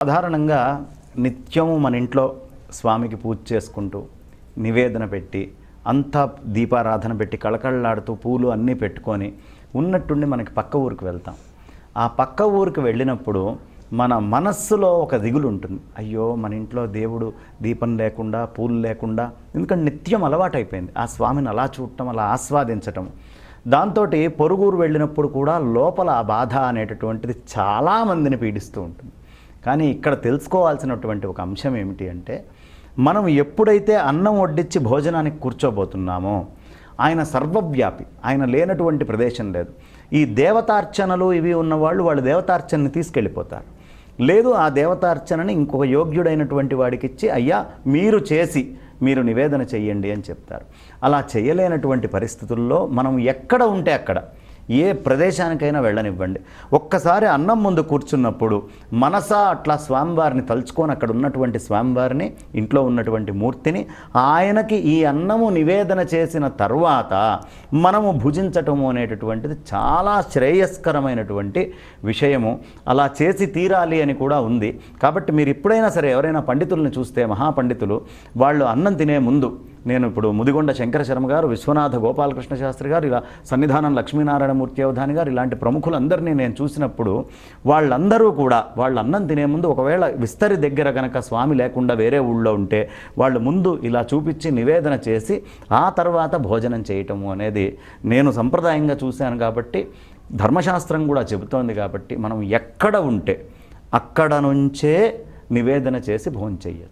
సాధారణంగా నిత్యము మన ఇంట్లో స్వామికి పూజ చేసుకుంటూ నివేదన పెట్టి అంతా దీపారాధన పెట్టి కళకళలాడుతూ పూలు అన్నీ పెట్టుకొని ఉన్నట్టుండి మనకి పక్క ఊరికి వెళ్తాం. ఆ పక్క ఊరికి వెళ్ళినప్పుడు మన మనస్సులో ఒక దిగులు ఉంటుంది. అయ్యో, మన ఇంట్లో దేవుడు దీపం లేకుండా పూలు లేకుండా, ఎందుకంటే నిత్యం అలవాటైపోయింది ఆ స్వామిని అలా చూడటం, అలా ఆస్వాదించటం. దాంతో పొరుగురు వెళ్ళినప్పుడు కూడా లోపల ఆ బాధ అనేటటువంటిది చాలామందిని పీడిస్తూ ఉంటుంది. కానీ ఇక్కడ తెలుసుకోవాల్సినటువంటి ఒక అంశం ఏమిటి అంటే, మనం ఎప్పుడైతే అన్నం వడ్డించి భోజనానికి కూర్చోబోతున్నామో ఆయన సర్వవ్యాపి, ఆయన లేనటువంటి ప్రదేశం లేదు. ఈ దేవతార్చనలు ఇవి ఉన్నవాళ్ళు వాళ్ళ దేవతార్చనని తీసుకెళ్ళిపోతారు. లేదు, ఆ దేవతార్చనని ఇంకొక యోగ్యుడైనటువంటి వాడికి ఇచ్చి, అయ్యా మీరు చేసి మీరు నివేదన చెయ్యండి అని చెప్తారు. అలా చేయలేనటువంటి పరిస్థితుల్లో మనం ఎక్కడ ఉంటే అక్కడ, ఏ ప్రదేశానికైనా వెళ్ళనివ్వండి, ఒక్కసారి అన్నం ముందు కూర్చున్నప్పుడు మనసా అట్లా స్వామివారిని తలుచుకొని అక్కడ ఉన్నటువంటి స్వామివారిని, ఇంట్లో ఉన్నటువంటి మూర్తిని, ఆయనకి ఈ అన్నము నివేదన చేసిన తర్వాత మనము భుజించటము అనేటటువంటిది చాలా శ్రేయస్కరమైనటువంటి విషయము. అలా చేసి తీరాలి అని కూడా ఉంది. కాబట్టి మీరు ఎప్పుడైనా సరే ఎవరైనా పండితులను చూస్తే, మహాపండితులు, వాళ్ళు అన్నం తినే ముందు, నేను ఇప్పుడు ముదిగొండ శంకర శర్మ గారు, విశ్వనాథ గోపాలకృష్ణ శాస్త్రి గారు, ఇలా సన్నిధానం లక్ష్మీనారాయణమూర్తి అవధాని గారు, ఇలాంటి ప్రముఖులందరినీ నేను చూసినప్పుడు వాళ్ళందరూ కూడా వాళ్ళు అన్నం తినే ముందు, ఒకవేళ విస్తరి దగ్గర కనుక స్వామి లేకుండా వేరే ఊళ్ళో ఉంటే, వాళ్ళు ముందు ఇలా చూపించి నివేదన చేసి ఆ తర్వాత భోజనం చేయటము అనేది నేను సంప్రదాయంగా చూశాను. కాబట్టి ధర్మశాస్త్రం కూడా చెబుతోంది. కాబట్టి మనం ఎక్కడ ఉంటే అక్కడ నుంచే నివేదన చేసి భోజనం చెయ్యాలి.